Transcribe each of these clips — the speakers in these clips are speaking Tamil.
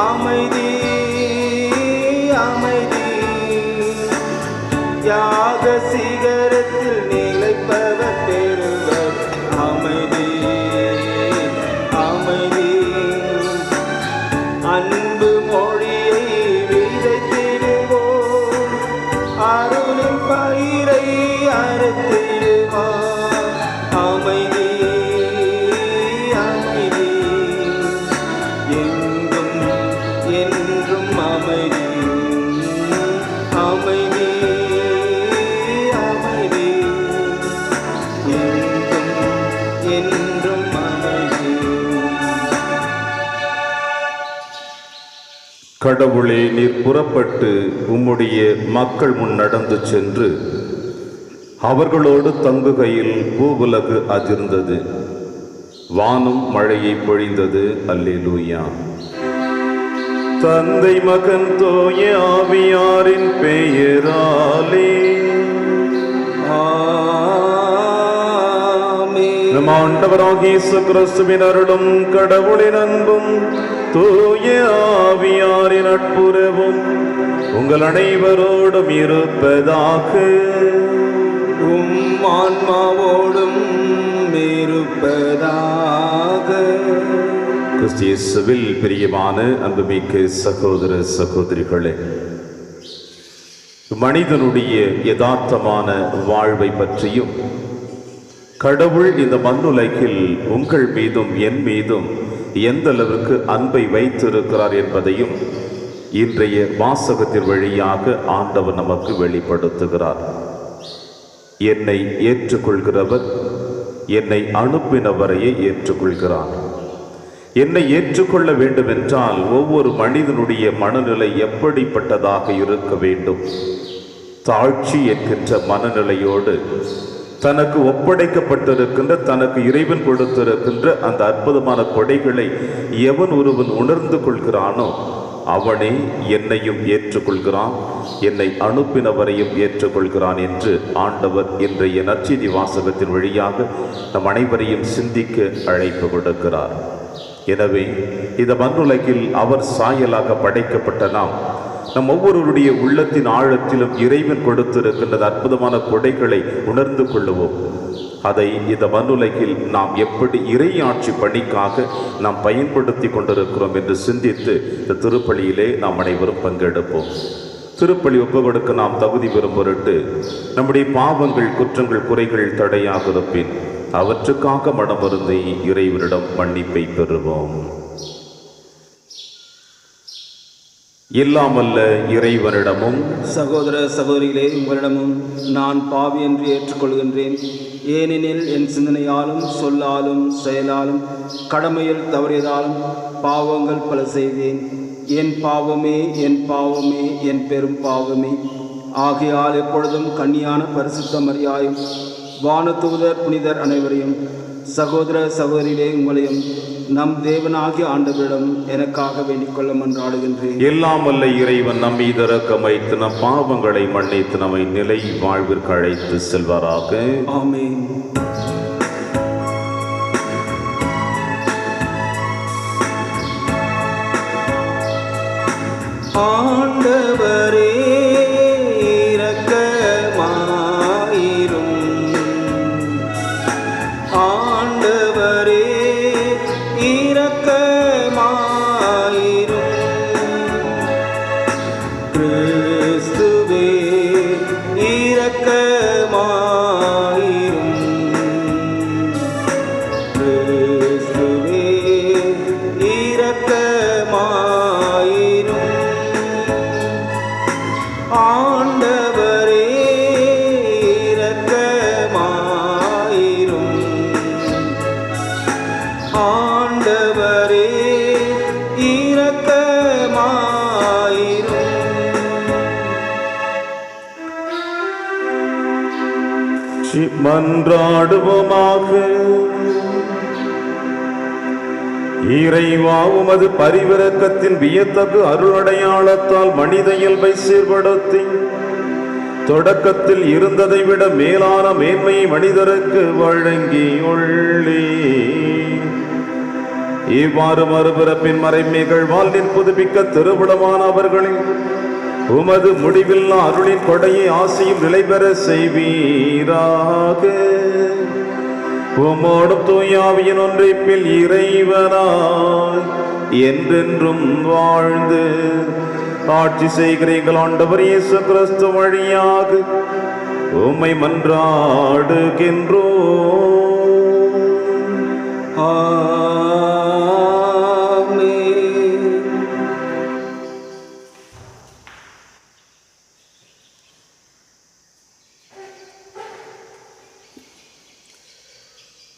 அமைதி அமைதி யாக சிகரத்தில் நிலைப்பவர் பெறுவர் அமைதி அமைதி அன்பு மொழியை விதைத்திடுவோம் அருளின் பயிரை அறுத்திடுவார் அமைதி அமைதி எங்கும் என்றும் அமைதி அமைதி அமைதி எங்கும் என்றும் அமைதி. கடவுளே, நீர் புறப்பட்டு உம்முடைய மக்கள் முன் நடந்து சென்று அவர்களோடு தங்குகையில் பூவுலகு அதிர்ந்தது, வானம் மழையை பொழிந்தது. அல்லேலூயா. தந்தை மகன் தூய ஆவியாரின் பெயராலே ஆமென். நம் ஆண்டவராகிய இயேசு கிறிஸ்துவின் அருளும் கடவுளின் அன்பும் தூய ஆவியாரின் நட்புறவும் உங்கள் அனைவரோடும் இருப்பதாக. உம் ஆன்மாவோடும் இருப்பதாக. கிறிஸ்து இயேசுவில் பிரியமான அன்புமிக்க சகோதர சகோதரிகளே, மனிதனுடைய யதார்த்தமான வாழ்வை பற்றியும் கடவுள் இந்த மண்ணுலகில் உங்கள் மீதும் என் மீதும் எந்த அளவிற்கு அன்பை வைத்திருக்கிறார் என்பதையும் இன்றைய வாசகத்தின் வழியாக ஆண்டவர் நமக்கு வெளிப்படுத்துகிறார். என்னை ஏற்றுக்கொள்கிறவர் என்னை அனுப்பினவரையே ஏற்றுக்கொள்கிறார். என்னை ஏற்றுக்கொள்ள வேண்டும் என்றால் ஒவ்வொரு மனிதனுடைய மனநிலை எப்படிப்பட்டதாக இருக்க வேண்டும்? தாழ்ச்சி என்கின்ற மனநிலையோடு தனக்கு ஒப்படைக்கப்பட்டிருக்கின்ற, தனக்கு இறைவன் கொடுத்திருக்கின்ற அந்த அற்புதமான கொடைகளை எவன் ஒருவன் உணர்ந்து கொள்கிறானோ அவனே என்னையும் ஏற்றுக்கொள்கிறான், என்னை அனுப்பினவரையும் ஏற்றுக்கொள்கிறான் என்று ஆண்டவர் இன்றைய நற்செய்தி வாசகத்தின் வழியாக நம் அனைவரையும் சிந்திக்க அழைப்பு கொடுக்கிறார். எனவே இந்த மண்ணுலகில் அவர் சாயலாக படைக்கப்பட்ட நம் ஒவ்வொருவருடைய உள்ளத்தின் ஆழத்திலும் இறைவன் கொடுத்திருக்கின்ற அற்புதமான கொடைகளை உணர்ந்து கொள்ளுவோம். அதை இந்த மண்ணுலகில் நாம் எப்படி இறையாட்சி பணிக்காக நாம் பயன்படுத்தி கொண்டிருக்கிறோம் என்று சிந்தித்து இந்த திருப்பலியிலே நாம் அனைவரும் பங்கெடுப்போம். திருப்பலி ஒப்புக்கொடுக்க நாம் தகுதி பெறும் பொருட்டு நம்முடைய பாவங்கள், குற்றங்கள், குறைகள் தடையாக இருப்பின் அவற்றுக்காக மனமருந்தி இறைவனிடம் மன்னிப்பை பெறுவோம். இல்லாமல்ல இறைவனிடமும் சகோதர சகோதரிகளே, உங்களிடமும் நான் பாவி என்று ஏற்றுக்கொள்கின்றேன். ஏனெனில் என் சிந்தனையாலும் சொல்லாலும் செயலாலும் கடமையில் தவறியதாலும் பாவங்கள் பல செய்தேன். என் பாவமே என் பாவமே என் பெரும் பாவமே. ஆகையால் எப்பொழுதும் கன்னியான பரிசுத்த மரியாயும் வானதூதர் புனிதர் அனைவரையும், சகோதர சகோதரிகளே உங்களையும் நம் தேவனாகிய ஆண்டவரிடம் எனக்காக வேண்டிக் கொள்ள மன்றாடுகின்றேன். எல்லாம் வல்ல இறைவன் நம் மீது இரக்கம் வைத்து நம் பாவங்களை மன்னித்து நம்மை நிலை வாழ்விற்கு அழைத்து செல்வாராக. ஆமென். ஆண்டவரே இரக்கமாயிரும். ஆண்டவரே இரக்கமாயிரும். கிறிஸ்துவே இரக்கமாயிரும். கிறிஸ்துவே இரக்கமாயிரும். ஆண்டவரே இரக்கமாயிரும். ஆண்டவரே இரக்கமாயிரும். மன்றாடுவோமாக. இறைவா, உமது பரிவிரக்கத்தின் வியத்தகு அருளடையாளத்தால் மனித இயல்பை சீர்படுத்தி தொடக்கத்தில் இருந்ததை விட மேலான மேன்மையை மனிதருக்கு வழங்கி உள்ளே. இவ்வாறு மறுபிறப்பின் மறைமைகள் வாழ்வில் புதுப்பிக்க திருவிடமான அவர்களில் உமது முடிவில்லா அருளின் கொடையை ஆசையும் நிலை பெற செய்வீராக. உமோடும் தூயாவியின் ஒன்றைப்பில் இறைவனாய் என்றென்றும் வாழ்ந்து ஆட்சி செய்கிற எங்கள் ஆண்டவர் இயேசு கிறிஸ்து வழியாக உம்மை மன்றாடுகின்றோம். ஆமென்.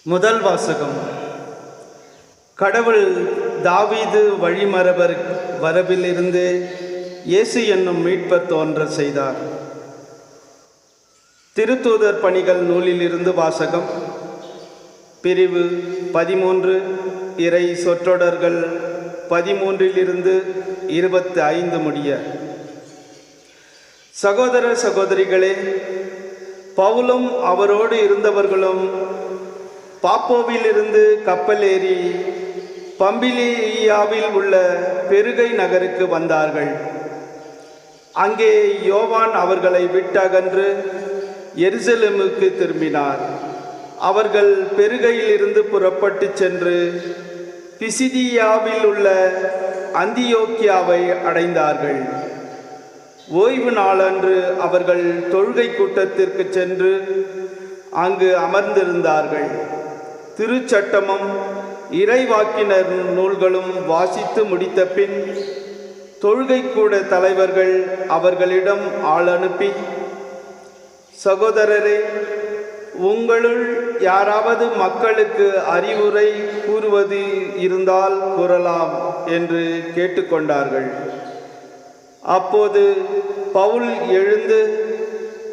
முதல் வாசகம். கடவுள் தாவீது வரவிலிருந்து இயேசு என்னும் மீட்பர் தோன்ற செய்தார். திருத்தூதர் பணிகள் நூலிலிருந்து வாசகம். பிரிவு 13, இறை சொற்றொடர்கள் 13 25 முடிய. சகோதர சகோதரிகளே, பவுலும் அவரோடு இருந்தவர்களும் பாப்போவிலிருந்து கப்பல் ஏறி பம்பிலியாவில் உள்ள பெருகை நகருக்கு வந்தார்கள். அங்கே யோவான் அவர்களை விட்டகன்று எருசலேமுக்கு திரும்பினார். அவர்கள் பெருகையிலிருந்து புறப்பட்டு சென்று பிசிதியாவில் உள்ள அந்தியோக்கியாவை அடைந்தார்கள். ஓய்வு நாளன்று அவர்கள் தொழுகை கூட்டத்திற்கு சென்று அங்கு அமர்ந்திருந்தார்கள். திருச்சட்டமும் இறைவாக்கினர் நூல்களும் வாசித்து முடித்த பின் தொழுகை கூட தலைவர்கள் அவர்களிடம் ஆள் அனுப்பி, சகோதரரே, உங்களுள் யாராவது மக்களுக்கு அறிவுரை கூறுவது இருந்தால் கூறலாம் என்று கேட்டுக்கொண்டார்கள். அப்போது பவுல் எழுந்து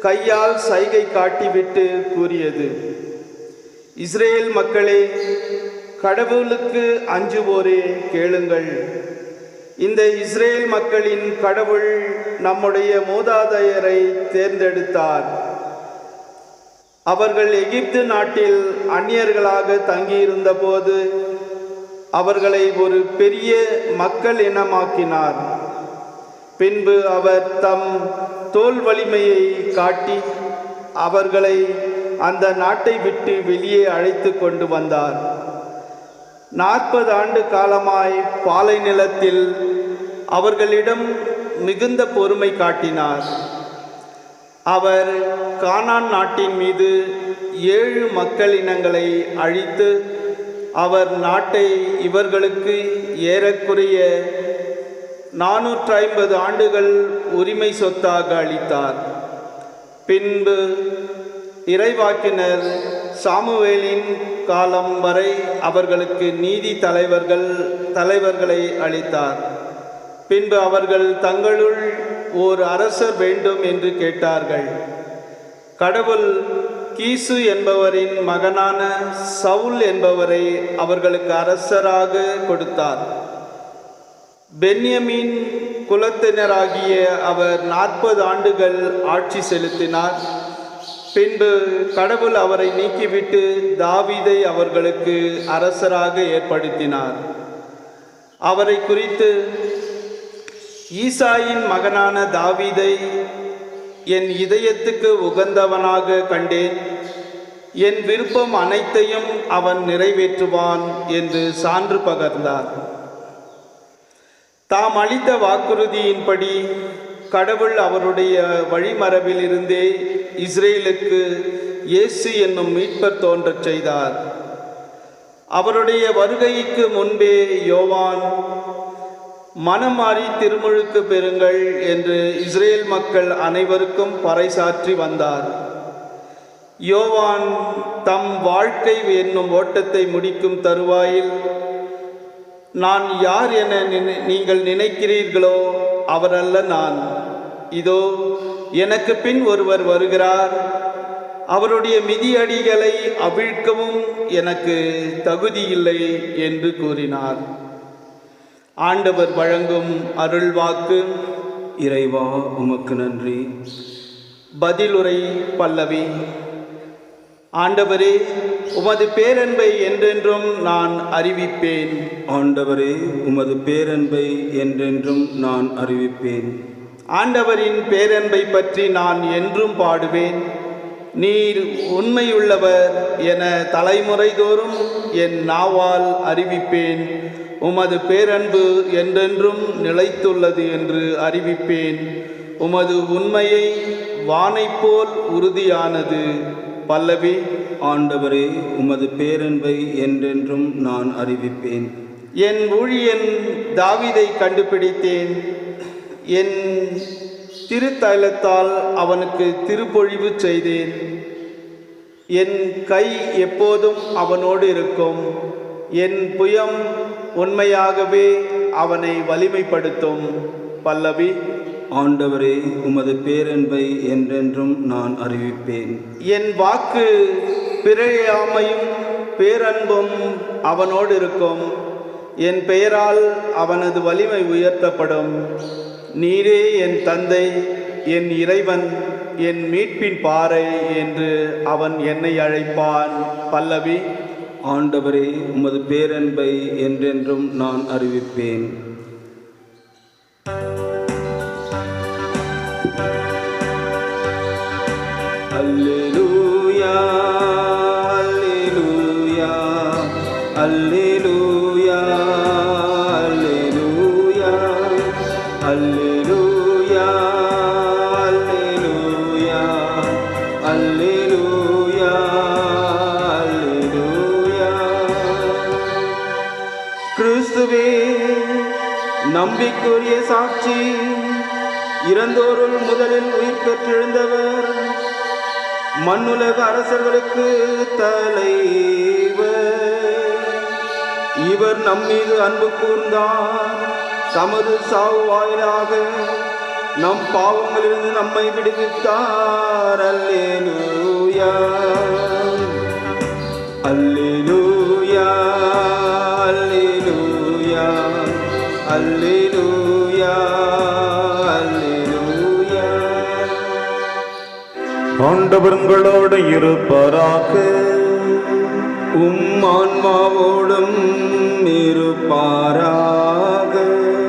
கையால் சைகை காட்டிவிட்டு கூறியது, இஸ்ரேல் மக்களே, கடவுளுக்கு அஞ்சுவோரே கேளுங்கள். இந்த இஸ்ரேல் மக்களின் கடவுள் நம்முடைய மூதாதையரை தேர்ந்தெடுத்தார். அவர்கள் எகிப்து நாட்டில் அந்நியர்களாக தங்கியிருந்த போது அவர்களை ஒரு பெரிய மக்கள் இனமாக்கினார். பின்பு அவர் தம் தோல் வலிமையை காட்டி அவர்களை அந்த நாட்டை விட்டு வெளியே அழைத்து கொண்டு வந்தார். 40 ஆண்டு காலமாய் பாலை நிலத்தில் அவர்களிடம் மிகுந்த பொறுமை காட்டினார். அவர் கானான் நாட்டின் மீது 7 மக்கள் இனங்களை அழித்து அவர் நாட்டை இவர்களுக்கு ஏறக்குறைய 450 ஆண்டுகள் உரிமை சொத்தாக அளித்தார். பின்பு இறைவாக்கினர் சாமுவேலின் காலம் வரை அவர்களுக்கு நீதி தலைவர்களை அளித்தார். பின்பு அவர்கள் தங்களுள் ஓர் அரசர் வேண்டும் என்று கேட்டார்கள். கடவுள் கீசு என்பவரின் மகனான சவுல் என்பவரை அவர்களுக்கு அரசராக கொடுத்தார். பென்யமீன் குலத்தினராகிய அவர் 40 ஆண்டுகள் ஆட்சி செலுத்தினார். பின்பு கடவுள் அவரை நீக்கிவிட்டு தாவீதை அவர்களுக்கு அரசராக ஏற்படுத்தினார். அவரை குறித்து, ஈசாயின் மகனான தாவீதை என் இதயத்துக்கு உகந்தவனாக கண்டேன், என் விருப்பம் அனைத்தையும் அவன் நிறைவேற்றுவான் என்று சான்று பகர்ந்தார். தாம் அளித்த வாக்குறுதியின்படி கடவுள் அவருடைய வழிமரபிலிருந்தே இஸ்ரேலுக்கு இயேசு என்னும் மீட்பர் தோன்றச் செய்தார். அவருடைய வருகைக்கு முன்பே யோவான், மனம் மாறி திருமுழுக்கு பெறுங்கள் என்று இஸ்ரேல் மக்கள் அனைவருக்கும் பறைசாற்றி வந்தார். யோவான் தம் வாழ்க்கை என்னும் ஓட்டத்தை முடிக்கும் தருவாயில், நான் யார் என நீங்கள் நினைக்கிறீர்களோ அவரல்ல நான், இதோ எனக்கு பின் ஒருவர் வருகிறார், அவருடைய மிதியடிகளை அவிழ்க்கவும் எனக்கு தகுதியில்லை என்று கூறினார். ஆண்டவர் வழங்கும் அருள்வாக்கு. இறைவா, உமக்கு நன்றி. பதிலுரை பல்லவி. ஆண்டவரே, உமது பேரன்பை என்றென்றும் நான் அறிவிப்பேன். ஆண்டவரே, உமது பேரன்பை என்றென்றும் நான் அறிவிப்பேன். ஆண்டவரின் பேரன்பை பற்றி நான் என்றும் பாடுவேன். நீர் உண்மையுள்ளவர் என தலைமுறை தோறும் என் நாவால் அறிவிப்பேன். உமது பேரன்பு என்றென்றும் நிலைத்துள்ளது என்று அறிவிப்பேன். உமது உண்மையை வானைப் போல் உறுதியானது. பல்லவி. ஆண்டவரே, உமது பேரன்பை என்றென்றும் நான் அறிவிப்பேன். என் ஊழியன் தாவீதை கண்டுபிடித்தேன். என் திருத்தலத்தால் அவனுக்கு திருப்பொழிவு செய்தேன். என் கை எப்போதும் அவனோடு இருக்கும். என் புயம் உண்மையாகவே அவனை வலிமைப்படுத்தும். பல்லவி. ஆண்டவரே, உமது பேரன்பை என்றென்றும் நான் அறிவிப்பேன். என் வாக்கு பிழையாமையும் பேரன்பும் அவனோடு இருக்கும். என் பெயரால் அவனது வலிமை உயர்த்தப்படும். நீரே என் தந்தை, என் இறைவன், என் மீட்பின் பாறை என்று அவன் என்னை அழைப்பான். பல்லவி. ஆண்டவரே, உமது பேரன்பை என்றென்றும் நான் அறிவிப்பேன். அல்லேலூயா, அல்லேலூயா, அல்லேலூயா, அல்லேலூயா, அல்லேலூயா, அல்லேலூயா, அல்லேலூயா, அல்லேலூயா. கிறிஸ்துவே நம்பிக்கைக்குரிய சாட்சி, இறந்தோருள் முதலில் உயிர் பெற்றெழுந்தவர், மண்ணுலக அரசர்களுக்கு தலைவர். இவர் நம்மீது அன்பு கூர்ந்தார். தமது சாவு வாயிலாக நம் பாவங்களிலிருந்து நம்மை விடுவித்தார். அல்லேலூயா, அல்லேலூயா, அல்லேலூயா, அல்லேலூயா, அல்லேலூயா. ஆண்டவர்களோடு இருப்பாராக. ஆன்மாவோடும் இருப்பாராக.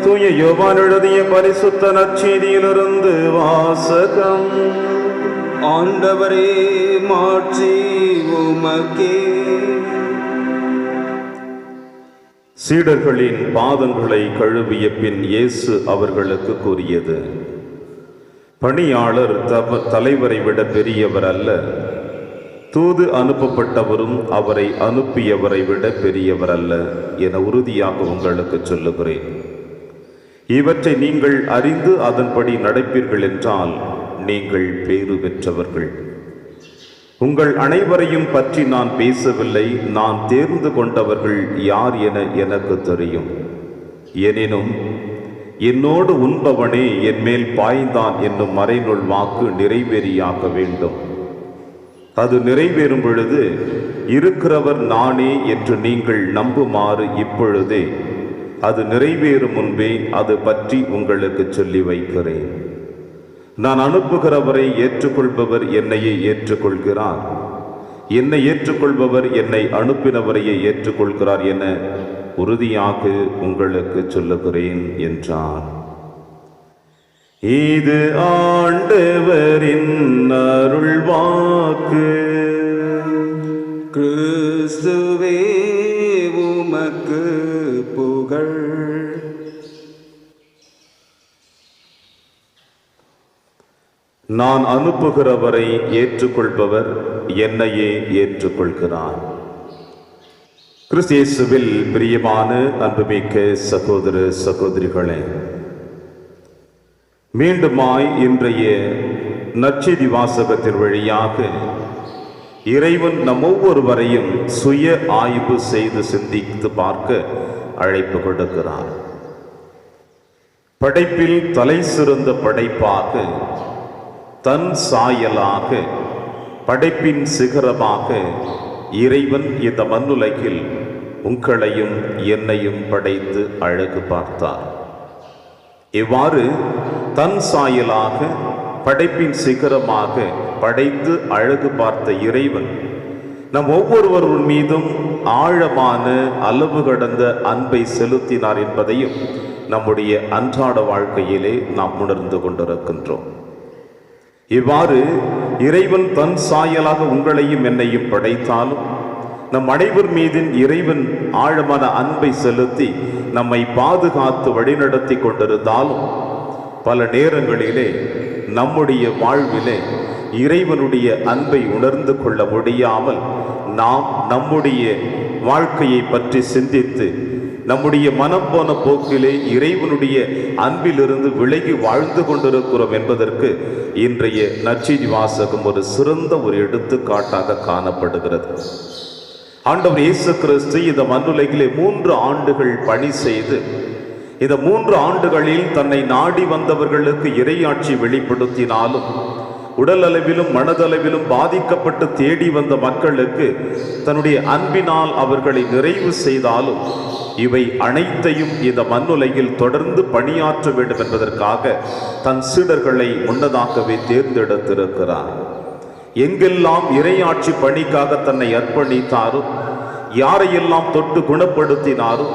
தூய யோவான் எழுதிய பரிசுத்த நற்செய்தியிலிருந்து வாசகம். ஆண்டவரே, மாட்சி உமக்கே. சீடர்களின் பாதங்களை கழுவிய பின் இயேசு அவர்களுக்கு கூறியது: பணியாளர் தலைவரை விட பெரியவர் அல்ல, தூது அனுப்பப்பட்டவரும் அவரை அனுப்பியவரை விட பெரியவர் அல்ல என உறுதியாக உங்களுக்கு சொல்லுகிறேன். இவற்றை நீங்கள் அறிந்து அதன்படி நடப்பீர்கள் என்றால் நீங்கள் பேறு பெற்றவர்கள். உங்கள் அனைவரையும் பற்றி நான் பேசவில்லை. நான் தேர்ந்து கொண்டவர்கள் யார் என எனக்கு தெரியும். எனினும் என்னோடு உண்பவனே என் மேல் பாய்ந்தான் என்னும் மறைநூல் வாக்கு நிறைவேறியாக வேண்டும். அது நிறைவேறும் பொழுது இருக்கிறவர் நானே என்று நீங்கள் நம்புமாறு இப்பொழுதே அது நிறைவேறும் முன்பே அது பற்றி உங்களுக்கு சொல்லி வைக்கிறேன். நான் அனுப்புகிறவரை ஏற்றுக்கொள்பவர் என்னையே ஏற்றுக்கொள்கிறார், என்னை ஏற்றுக்கொள்பவர் என்னை அனுப்பினவரையே ஏற்றுக்கொள்கிறார் என உறுதியாக உங்களுக்கு சொல்லுகிறேன் என்றார். இது ஆண்டவரின் அருள்வாக்கு. கிறிஸ்துவே உமக்கு புகழ். நான் அனுப்புகிறவரை ஏற்றுக்கொள்பவர் என்னையே ஏற்றுக்கொள்கிறார். கிறிஸ்து இயேசுவில் பிரியமான அன்புமிக்க சகோதர சகோதரிகளே, மீண்டுமாய் இன்றைய நற்செய்தி வாசகத்தின் வழியாக இறைவன் நம் ஒவ்வொருவரையும் சுய ஆய்வு செய்து சிந்தித்து பார்க்க அழைப்பு கொடுக்கிறார். படைப்பில் தலை சிறந்த படைப்பாக, தன் சாயலாக, படைப்பின் சிகரமாக இறைவன் இந்த மண்ணுலகில் உங்களையும் என்னையும் படைத்து அழகு பார்த்தார். இவ்வாறு தன் சாயலாக படைப்பின் சிகரமாக படைத்து அழகு பார்த்த இறைவன் நம் ஒவ்வொருவர் மீதும் ஆழமான அளவு கடந்த அன்பை செலுத்தினார் என்பதையும் நம்முடைய அன்றாட வாழ்க்கையிலே நாம் உணர்ந்து கொண்டிருக்கின்றோம். இவ்வாறு இறைவன் தன் சாயலாக உங்களையும் என்னையும் படைத்தாலும் நம் அனைவர் மீதின் இறைவன் ஆழமான அன்பை செலுத்தி நம்மை பாதுகாத்து வழிநடத்தி கொண்டிருந்தாலும் பல நேரங்களிலே நம்முடைய வாழ்விலே இறைவனுடைய அன்பை உணர்ந்து கொள்ள முடியாமல் நாம் நம்முடைய வாழ்க்கையை பற்றி சிந்தித்து நம்முடைய மனம் போன போக்கிலே இறைவனுடைய அன்பிலிருந்து விலகி வாழ்ந்து கொண்டிருக்கிறோம் என்பதற்கு இன்றைய நற்செய்தி வாசகம் ஒரு சிறந்த ஒரு எடுத்துக்காட்டாக காணப்படுகிறது. ஆண்டவர் இயேசு கிறிஸ்து இந்த மண்ணுலகிலே 3 ஆண்டுகள் பணி செய்து இந்த 3 ஆண்டுகளில் தன்னை நாடி வந்தவர்களுக்கு இறையாட்சி வெளிப்படுத்தினாலும் உடல் அளவிலும் மனதளவிலும் பாதிக்கப்பட்டு தேடி வந்த மக்களுக்கு தன்னுடைய அன்பினால் அவர்களை நிறைவு செய்தாலும் இவை அனைத்தையும் இந்த மண்ணுலகில் தொடர்ந்து பணியாற்ற வேண்டும் என்பதற்காக தன் சீடர்களை முன்னதாகவே தேர்ந்தெடுத்திருக்கிறார். எங்கெல்லாம் இறையாட்சி பணிக்காக தன்னை அர்ப்பணித்தாரோ, யாரையெல்லாம் தொட்டு குணப்படுத்தினாரோ,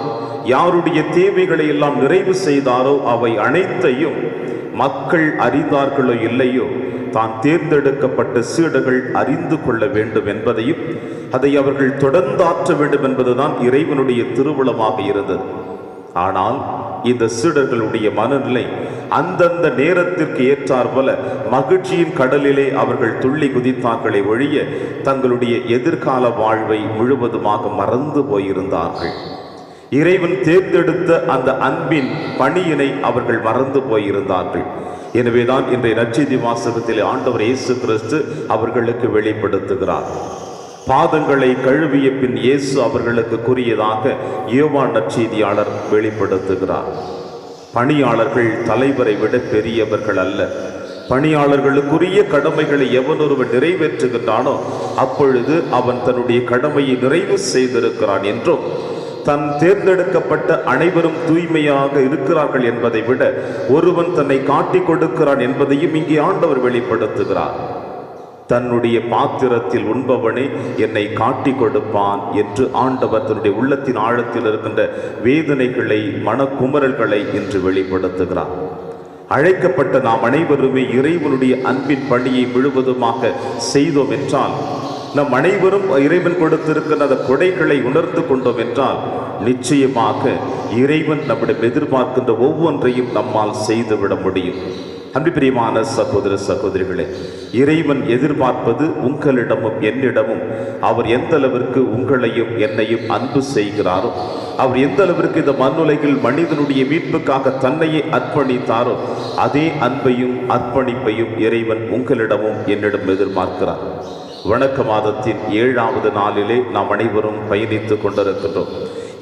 யாருடைய தேவைகளை எல்லாம் நிறைவு செய்தாரோ அவை அனைத்தையும் மக்கள் அறிந்தார்களோ இல்லையோ தான் தேர்ந்தெடுக்கப்பட்ட சீடர்கள் அறிந்து கொள்ள வேண்டும் என்பதையும் அதை அவர்கள் தொடர்ந்து ஆற்ற வேண்டும் என்பதுதான் இறைவனுடைய திருவுளமாக இருந்தது. ஆனால் இந்த சீடர்களுடைய மனநிலை அந்தந்த நேரத்திற்கு ஏற்றார் போல மகிழ்ச்சியின் கடலிலே அவர்கள் துள்ளி குதித்தார்களே ஒழிய தங்களுடைய எதிர்கால வாழ்வை முழுவதுமாக மறந்து போயிருந்தார்கள். இறைவன் தேர்ந்தெடுத்த அந்த அன்பின் பணியினை அவர்கள் மறந்து போயிருந்தார்கள். எனவேதான் இன்றைய நற்செய்தி வாசகத்திலே ஆண்டவர் இயேசு கிறிஸ்து அவர்களுக்கு வெளிப்படுத்துகிறார். பாதங்களை கழுவிய பின் இயேசு அவர்களுக்கு கூறியதாக யோவான் நற்செய்தியாளர் வெளிப்படுத்துகிறார். பணியாளர்கள் தலைவரை விட பெரியவர்கள் அல்ல. பணியாளர்களுக்குரிய கடமைகளை எவனொருவன் நிறைவேற்றுகின்றானோ அப்பொழுது அவன் தன்னுடைய கடமையை நிறைவு செய்திருக்கிறான் என்றும் தன் தேர்ந்தெடுக்கப்பட்ட அனைவரும் தூய்மையாக இருக்கிறார்கள் என்பதை விட ஒருவன் தன்னை காட்டிக் கொடுக்கிறான் என்பதையும் இங்கே ஆண்டவர் வெளிப்படுத்துகிறார். தன்னுடைய பாத்திரத்தில் உண்பவனே என்னை காட்டி கொடுப்பான் என்று ஆண்டவர் தன்னுடைய உள்ளத்தின் ஆழத்தில் இருக்கின்ற வேதனைகளை மனக்குமரல்களை இன்று வெளிப்படுத்துகிறார். அழைக்கப்பட்ட நாம் அனைவருமே இறைவனுடைய அன்பின் பணியை முழுவதுமாக செய்தோம் என்றால், நம் அனைவரும் இறைவன் கொடுத்திருக்கிற அந்த கொடைகளை உணர்ந்து கொண்டோம் என்றால் நிச்சயமாக இறைவன் நம்மிடம் எதிர்பார்க்கின்ற ஒவ்வொன்றையும் நம்மால் செய்துவிட முடியும். அன்பு பிரியமான சகோதர சகோதரிகளே, இறைவன் எதிர்பார்ப்பது உங்களிடமும் என்னிடமும் அவர் எந்த அளவிற்கு உங்களையும் என்னையும் அன்பு செய்கிறாரோ, அவர் எந்த அளவிற்கு இந்த மண்ணுலகில் மனிதனுடைய மீட்புக்காக தன்னையே அர்ப்பணித்தாரோ அதே அன்பையும் அர்ப்பணிப்பையும் இறைவன் உங்களிடமும் என்னிடம் எதிர்பார்க்கிறார். வணக்க மாதத்தின் 7வது நாளிலே நாம் அனைவரும் பயணித்துக் கொண்டிருக்கின்றோம்.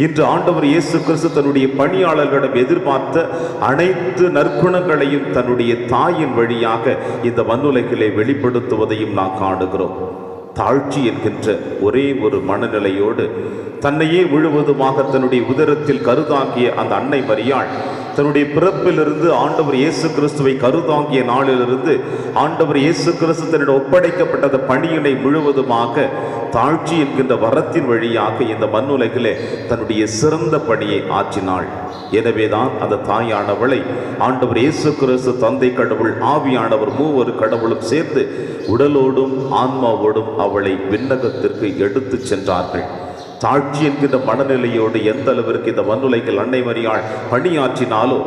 இன்று ஆண்டவர் இயேசு கிறிஸ்து தன்னுடைய பணியாளர்களிடம் எதிர்பார்த்த அனைத்து நற்குணங்களையும் தன்னுடைய தாயின் வழியாக இந்த மண்ணுலகிலே வெளிப்படுத்துவதையும் நாம் காணுகிறோம். தாழ்ச்சி என்கின்ற ஒரே ஒரு மனநிலையோடு தன்னையே முழுவதுமாக தன்னுடைய உதரத்தில் கருதாங்கிய அந்த அன்னை மரியாள் தன்னுடைய பிறப்பிலிருந்து ஆண்டவர் இயேசு கிறிஸ்துவை கருதாங்கிய நாளிலிருந்து ஆண்டவர் இயேசு கிறிஸ்து தன்னிடம் ஒப்படைக்கப்பட்ட பணியினை முழுவதுமாக தாழ்ச்சி என்கின்ற வரத்தின் வழியாக இந்த மண்ணுலகிலே தன்னுடைய சிறந்த பணியை ஆற்றினாள். எனவேதான் அந்த தாயானவளை ஆண்டவர் இயேசு கிறிஸ்து, தந்தை கடவுள், ஆவியானவர் மூவரு கடவுளும் சேர்ந்து உடலோடும் ஆன்மாவோடும் அவளை விண்ணகத்திற்கு எடுத்து சென்றார்கள். தாழ்ச்சி என்கின்ற மனநிலையோடு எந்த அளவிற்கு இந்த மண்ணுலகில் அன்னை மரியாள் பணியாற்றினாலோ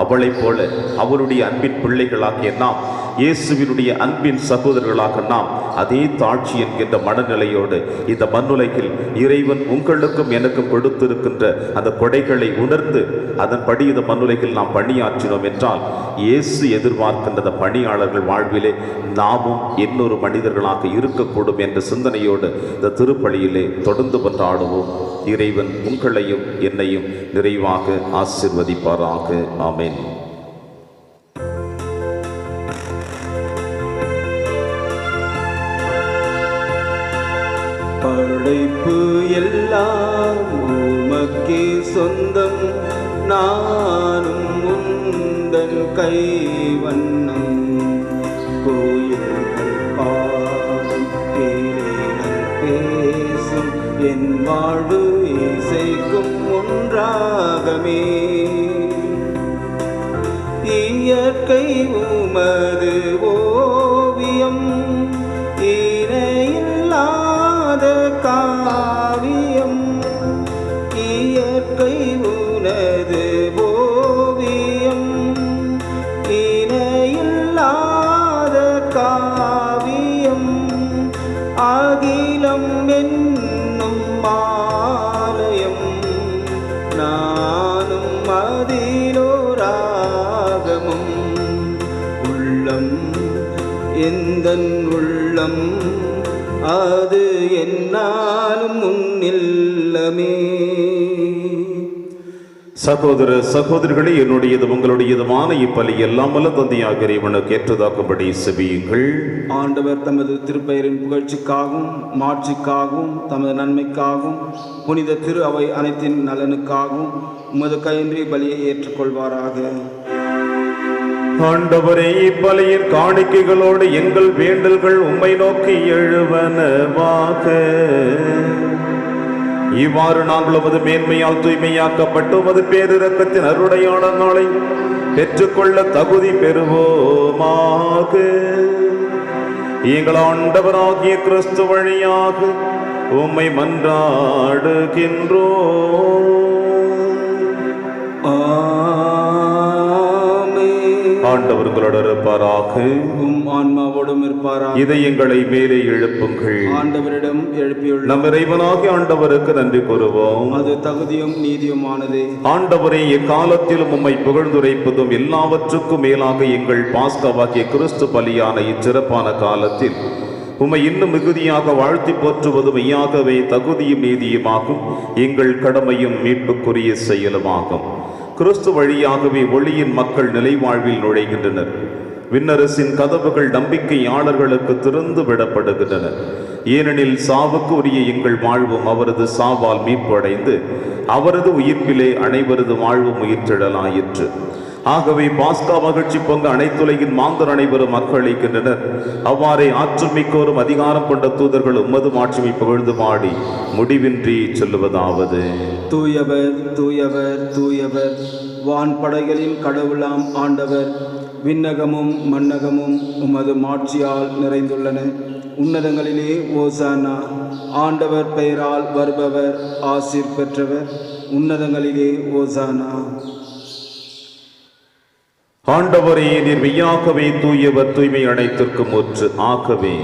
அவளைப் போல அவளுடைய அன்பின் பிள்ளைகளாகிய நாம், இயேசுவினுடைய அன்பின் சகோதரர்களாக நாம் அதே தாழ்ச்சி என்கின்ற மனநிலையோடு இந்த மண்ணுலகில் இறைவன் உங்களுக்கும் எனக்கும் கொடுத்திருக்கின்ற அந்த கொடைகளை உணர்ந்து அதன்படி இந்த மண்ணுலகில் நாம் பணியாற்றினோம் என்றால் இயேசு எதிர்பார்க்கின்ற பணியாளர்கள் வாழ்விலே நாமும் இன்னொரு மனிதர்களாக இருக்கக்கூடும் என்ற சிந்தனையோடு இந்த திருப்பலியிலே தொடர்ந்து கொண்டாடுவோம். இறைவன் உங்களையும் என்னையும் நிறைவாக ஆசீர்வதிப்பாராக. ஆமென். படைப்பு எல்லாம் உமக்கே சொந்தம், நானும் உந்தன் கைவண்ணம். கோயில்கள் பாடும் பேரேனல் என் வாழ்வு இசைக்கும் ஒன்றாகமே. இயற்கை உமது ஓவியம், இணையில்லாத காவியம். இயற்கை உனது ஓவியம், இணையில்லாத காவியம். அகிலம் என்னும் ஆலயம், நானும் அதிலோராகமும். உள்ளம் எந்தன் உள்ளம், அது என்னாலும் முன்னில்லமே. சகோதர சகோதரிகளே, என்னுடையது உங்களுடையதுமான இப்பலி எல்லாம் வல்ல தந்தையாக இறைவனுக்கு ஏற்றதாக்கும்படி செபியுங்கள். ஆண்டவர் தமது திருப்பெயரின் புகழ்ச்சிக்காகவும் மாட்சிக்காகவும் தமது நன்மைக்காகவும் புனித திரு அவை அனைத்தின் நலனுக்காகவும் உமது கையின்றி பலியை ஏற்றுக்கொள்வாராக. ஆண்டவரே, இப்பலியின் காணிக்கைகளோடு எங்கள் வேண்டல்கள் உம்மை நோக்கி எழுவனவாக. இவ்வாறு நாங்கள் உமது மேன்மையால் தூய்மையாக்கப்பட்டு உமது பேரிரக்கத்தின் அருடையான நாளை பெற்றுக்கொள்ள தகுதி பெறுவோமாக. எங்கள் ஆண்டவராகிய கிறிஸ்து வழியாக உம்மை மன்றாடுகின்றோம். ஆண்டவர் உங்களோடு இருப்பாராக, உம் ஆன்மாவோடும் இருப்பாராக. இதயங்களை மேலே எழுப்புங்கள். ஆண்டவரிடம் எழுப்பியுள்ள நம் இறைவனாகிய ஆண்டவருக்கு நன்றி கூறுவோம். அது தகுதியும் நீதியுமானதே. ஆண்டவரே, எக்காலத்திலும் உம்மை புகழ்ந்துரைப்பதும் எல்லாவற்றுக்கும் மேலாக எங்கள் பாஸ்காவாகிய கிறிஸ்து பலியான இச்சிறப்பான காலத்தில் உம்மை இன்னும் மிகுதியாக வாழ்த்தி போற்றுவதும் மெய்யாகவே தகுதியும் நீதியுமாகும், எங்கள் கடமையும் மீட்புக்குரிய செயலுமாகும். கிறிஸ்து வழியாகவே ஒளியின் மக்கள் நிலைவாழ்வில் நுழைகின்றனர். விண்ணரசின் கதவுகள் நம்பிக்கையாளர்களுக்கு திறந்து விடப்படுகின்றன. ஏனெனில் சாவுக்கு உரிய எங்கள் வாழ்வும் அவரது சாவால் மீட்படைந்து அவரது உயிர்ப்பிலே அனைவரது வாழ்வும் உயிர்த்தெழலாயிற்று. ஆகவே பாஸ்கா மகிழ்ச்சி பொங்க அனைத்துலகின் மாந்தர் அனைவரும் மக்களிக்கின்றனர். அவ்வாறே ஆற்றல் மிக்கோரும் அதிகாரம் கொண்ட தூதர்கள் உமது மாட்சிமை புகழ்ந்து பாடி முடிவின்றி சொல்லுவதாவது: தூயவர் தூயவர் தூயவர், வான்படைகளின் கடவுளாம் ஆண்டவர். விண்ணகமும் மண்ணகமும் உமது மாட்சியால் நிறைந்துள்ளன. உன்னதங்களிலே ஓசானா. ஆண்டவர் பெயரால் வருபவர் ஆசீர் பெற்றவர். உன்னதங்களிலே ஓசானா. ஆண்டவரே, நீர் மெய்யாகவே தூயவர், தூய்மை அனைத்திற்கும் ஊற்று. ஆகவே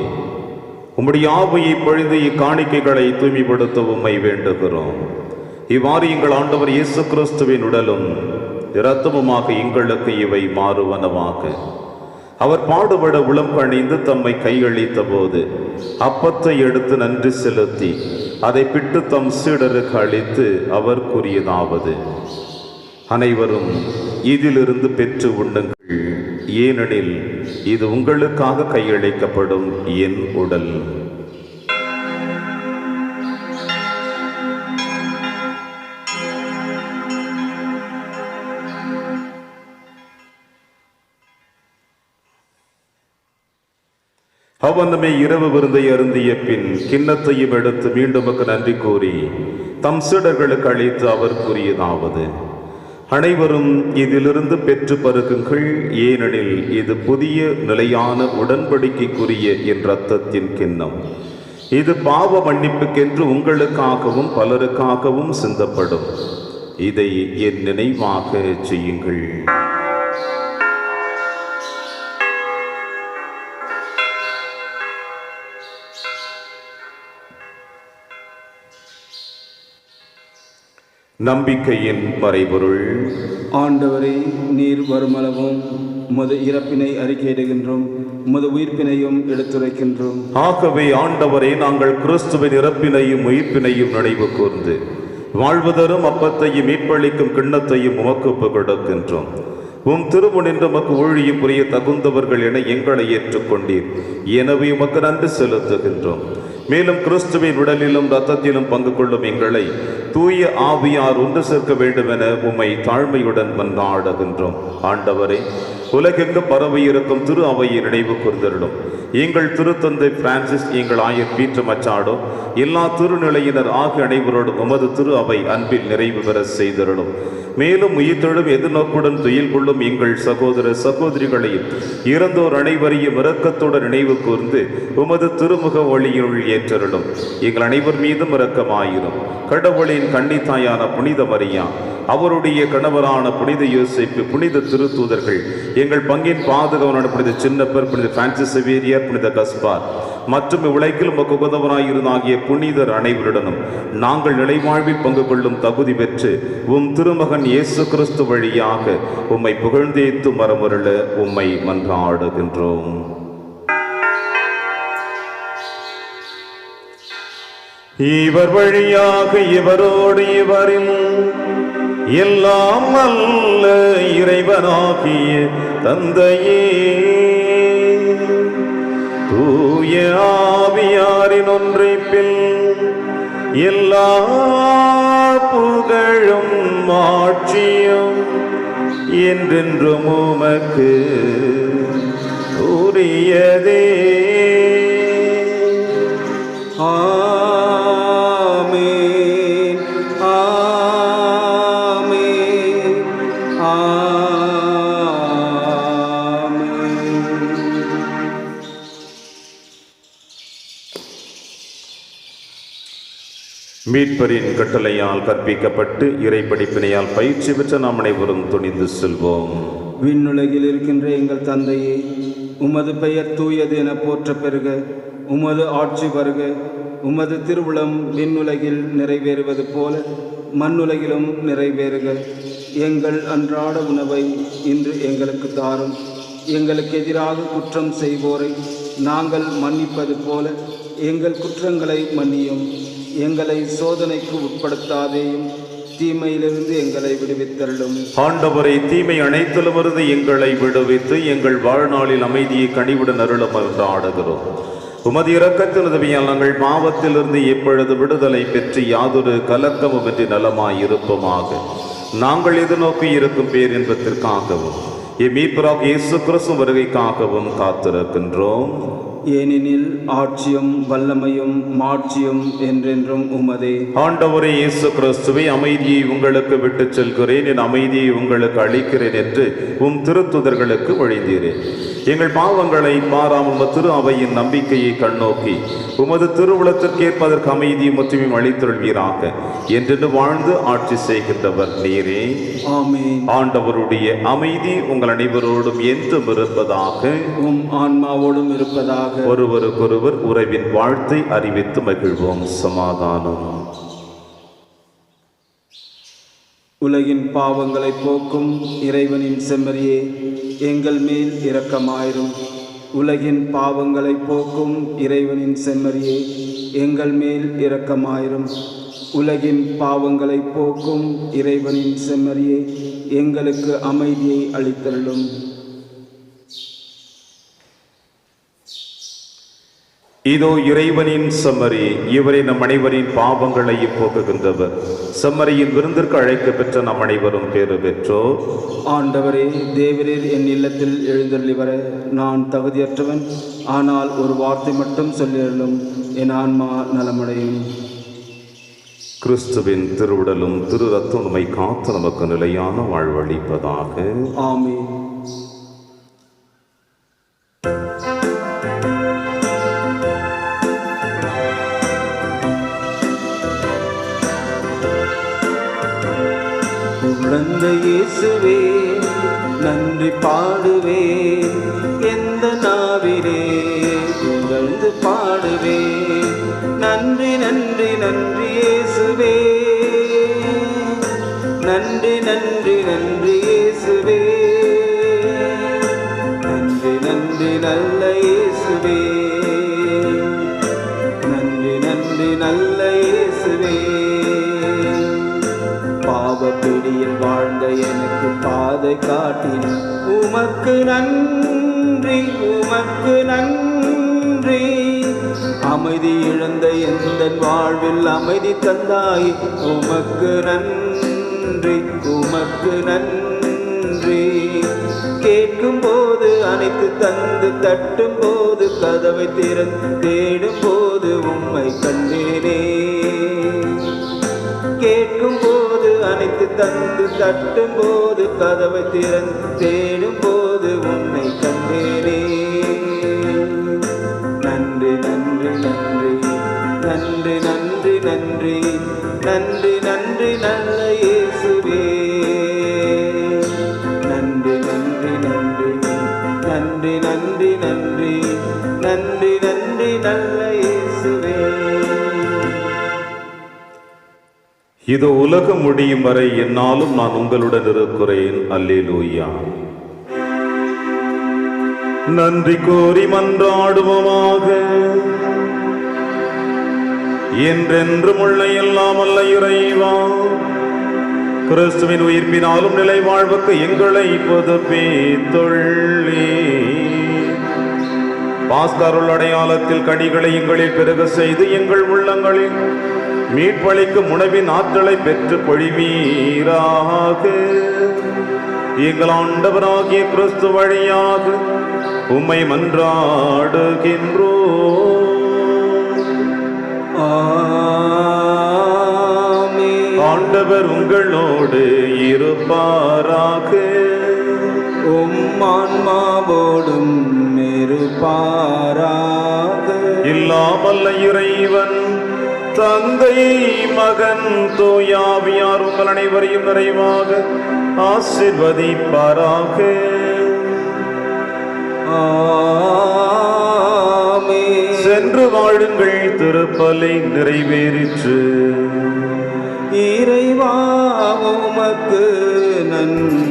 உம்முடைய ஆவியை பொழிந்து இக்காணிக்கைகளை தூய்மைப்படுத்த உம்மை வேண்டுகிறோம். இவ்வாறு எங்கள் ஆண்டவர் இயேசு கிறிஸ்துவின் உடலும் இரத்தமுமாக எங்களுக்கு இவை மாறுவனவாக. அவர் பாடுபட உளம் கணிந்து தம்மை கையளித்த போது அப்பத்தை எடுத்து நன்றி செலுத்தி அதை பிட்டு தம் சீடருக்கு அளித்து அவர் கூறியதாவது: அனைவரும் இதிலிருந்து பெற்று உண்ணுங்கள், ஏனெனில் இது உங்களுக்காக கையளிக்கப்படும் என் உடல். அவனுமே இரவு விருந்தை அருந்திய பின் கிண்ணத்தையும் எடுத்து மீண்டும் நன்றி கூறி தம் சீடர்களுக்கு அளித்து அவர் கூறியதாவது: அனைவரும் இதிலிருந்து பெற்று பருகுங்கள், ஏனெனில் இது புதிய நிலையான உடன்படிக்கைக்குரிய என் இரத்தத்தின் கிண்ணம். இது பாவ மன்னிப்புக்கென்று உங்களுக்காகவும் பலருக்காகவும் சிந்தப்படும். இதை என் நினைவாக செய்யுங்கள். நம்பிக்கையின் மறைபொருள். ஆண்டவரே, நீர் வருமளவும் உமது இறப்பினை அறிக்கையிடுகின்றோம், உமது உயிர்ப்பினையும் எடுத்துரைக்கின்றோம். ஆகவே ஆண்டவரே, நாங்கள் கிறிஸ்துவின் இறப்பினையும் உயிர்ப்பினையும் நினைவு கூர்ந்து வாழ்வதரும் அப்பத்தையும் மீட்பளிக்கும் கிண்ணத்தையும் உமக்கு கொடுக்கின்றோம். உம் திருமுனின்று உமக்கு ஊழியம் புரிய தகுந்தவர்கள் என எங்களை ஏற்றுக்கொண்டீர். எனவே உமக்கு நன்றி செலுத்துகின்றோம். மேலும் கிறிஸ்துவின் உடலிலும் இரத்தத்திலும் பங்கு கொள்ளும் எங்களை தூய ஆவியார் ஒன்று சேர்க்க வேண்டும் என உம்மை தாழ்மையுடன் மன்றாடுகின்றோம். ஆண்டவரே, உலகெங்கு பரவி இருக்கும் திரு அவையை நினைவு கூர்ந்தருளும். எங்கள் திருத்தந்தை பிரான்சிஸ், எங்கள் ஆயர் பீட்டர் மச்சாடோ, எல்லா திருநிலையினர் ஆகிய அனைவரோடும் உமது திரு அவை அன்பில் நிறைவு பெற செய்திருளும். மேலும் உயிர்த்தெழும் எதிர்நோக்குடன் துயில் கொள்ளும் எங்கள் சகோதர சகோதரிகளையும் இறந்தோர் அனைவரையும் இரக்கத்துடன் நினைவு கூர்ந்து உமது திருமுக ஒளியுள் ஏற்றருளும். எங்கள் அனைவர் மீதும் இரக்கமாயிரும். கடவுளின் கன்னித்தாயான புனித மரியா, அவருடைய கணவரான புனித யோசேப்பு, புனித திருத்தூதர்கள், எங்கள் பங்கின் பாதுகாவலான புனித சின்னப்பர், புனித பிரான்சிஸ் சேவியர், புனித கஸ்பார் மற்றும் உலகில் உமக்கு உகந்தவராயிருந்தாகிய புனிதர் அனைவருடனும் நாங்கள் நிலைவாழ்வில் பங்கு கொள்ளும் தகுதி பெற்று உம் திருமகன் இயேசு கிறிஸ்து வழியாக உம்மை புகழ்ந்தேத்து மரமருள உம்மை மன்றாடுகின்றோம். இவர் வழியாக இவரோடு இவரில் எல்லாம் அல்ல இறைவனாகிய தந்தையே, தூய ஆவியாரின் ஒன்றைப்பில் எல்லா புகழும் ஆட்சியும் என்றென்றும் உமக்கு உரியதே. ஆமென், ஆமென், ஆமென். மீட்பரின் கட்டளையால் கற்பிக்கப்பட்டு இறை படிப்பினையால் பயிற்சி பெற்ற நாம் அனைவரும் துணிந்து செல்வோம். விண்ணுலகில் இருக்கின்ற எங்கள் தந்தையே, உமது பெயர் தூயது என போற்ற பெறுக. உமது ஆட்சி வருக. உமது திருவுளம் விண்ணுலகில் நிறைவேறுவது போல மண்ணுலகிலும் நிறைவேறுக. எங்கள் அன்றாட உணவை இன்று எங்களுக்கு தாரும். எங்களுக்கு எதிராக குற்றம் செய்வோரை நாங்கள் மன்னிப்பது போல எங்கள் குற்றங்களை மன்னியும். எங்களை சோதனைக்கு உட்படுத்தாதேயும், தீமையிலிருந்து எங்களை விடுவித்தருளும். ஆண்டவரை, தீமை அனைத்திலுமிருந்து எங்களை விடுவித்து எங்கள் வாழ்நாளில் அமைதியை கனிவுடன் அருளும் என்று ஆடுகிறோம். உமது இரக்கத்தின் உதவியால் நாங்கள் பாவத்திலிருந்து எப்பொழுது விடுதலை பெற்று யாதொரு கலக்கமுமின்றி நலமாய் இருப்போமாக. நாங்கள் எதிர்நோக்கி இருக்கும் பேரின்பத்திற்காகவும் மீட்பராகிய இயேசு கிறிஸ்து வருகைக்காகவும் காத்திருக்கின்றோம். ஏனெனில் ஆட்சியும் வல்லமையும் மாட்சியும் என்றென்றும் உமதே. ஆண்டவரே இயேசு கிறிஸ்துவே, அமைதியை உங்களுக்கு விட்டுச் செல்கிறேன், என் அமைதியை உங்களுக்கு அளிக்கிறேன் என்று உம் திருத்துதர்களுக்கு மொழிந்தீரேன். எங்கள் பாவங்களை பாராமல் உமது திரு அவையின் நம்பிக்கையை கண்ணோக்கி உமது திருவுளத்திற்கேற்பதற்கு அமைதியும் ஒற்றுமையும் அளித்தருள்வீராக. என்றென்று வாழ்ந்து ஆட்சி செய்கின்றவர் நீரே. ஆமென். ஆண்டவருடைய அமைதி உங்கள் அனைவரோடும் என்றும் இருப்பதாக. உம் ஆன்மாவோடும் இருப்பதாக. ஒருவருக்கொருவர் உறவின் வாழ்த்தை அறிவித்து மகிழ்வோம். சமாதானம். உலகின் பாவங்களை போக்கும் இறைவனின் செம்மறியே, எங்கள் மேல் இரக்கமாயிரும். உலகின் பாவங்களை போக்கும் இறைவனின் செம்மறியே, எங்கள் மேல் இரக்கமாயிரும். உலகின் பாவங்களை போக்கும் இறைவனின் செம்மறியே, எங்களுக்கு அமைதியை அளித்தருளும். இதோ இறைவனின் செம்மறி, இவரை நம் அனைவரின் பாவங்களை போக்குகின்றவர். செம்மறியின் விருந்திற்கு அழைக்க பெற்ற நம் அனைவரும் பேறு பெற்றோர். ஆண்டவரே, தேவரீர் என் இல்லத்தில் எழுந்தருளி வர நான் தகுதியற்றவன். ஆனால் ஒரு வார்த்தை மட்டும் சொல்லியருளும், என் ஆன்மா நலமடையும். கிறிஸ்துவின் திருவுடலும் திரு ரத்தம் நம்மை காத்து நமக்கு நிலையான வாழ்வளிப்பதாக. ஆமென். குழந்தை இயேசுவே, நன்றி பாடுவேன், எந்த நாவிலே புகழ்ந்து பாடுவேன். நன்றி நன்றி நன்றி இயேசுவே, நன்றி நன்றி நன்றி இயேசுவே, நன்றி நன்றி நல்ல இயேசுவே, நன்றி நன்றி நல்ல இயேசுவே. பாவப்பிடியில் வாழ்ந்த எனக்கு பாதை காட்டின உமக்கு நன்றி, உமக்கு நன்றி. அமைதி இழந்த எந்த வாழ்வில் அமைதி தந்தாய், உமக்கு நன்றி, உமக்கு நன்றி. கேட்க கேட்கும் போது அனைத்து தந்து தட்டும் போது கதவை திறந்து தேடும் போது உம்மை கண்டேனே. கேட்கும் போது அனைத்து தந்து தட்டும் போது கதவை திறந்து தேடும் போது உம்மை கண்டேனே. நன்றி நன்றி நன்றி நன்றி நன்றி நன்றி நன்றி நன்றி நல்ல இயேசுவே. நன்றி நன்றி நன்றி நன்றி நன்றி நன்றி நன்றி நன்றி நல்ல இயேசுவே. இது உலகம் முடியும் வரை என்னாலும் நான் உங்களுடன் இருக்கிறேன். அல்லேலூயா. நன்றி கூறி மன்றாடுவோமாக. என்றென்றும் உள்ள எல்லாம் அல்ல இறைவா, கிறிஸ்துவின் உயிர்ப்பினாலும் நிலை வாழ்வுக்கு எங்களை புதுப்பித்துள்ளே. பாஸ்கருள் அடையாளத்தில் கனிகளை எங்களில் பெருக செய்து எங்கள் உள்ளங்களில் மீட்பளிக்கும் உணவின் ஆற்றலை பெற்று பொழிவீராக. எங்கள் ஆண்டவராகிய கிறிஸ்து வழியாக உம்மை மன்றாடுகின்றோம். ஆண்டவர் உங்களோடு இருப்பாராக. உம் ஆன்மாவோடும் இருப்பாராக. இல்லாமல்ல இறைவன் தந்தை மகன் தூயாவியார் உங்கள் அனைவரையும் நிறைவாக ஆசீர்வதிப்பாராக. சென்று வாழுங்கள், திருப்பலி நிறைவேறிற்று. இறைவா உமக்கு நன்றி.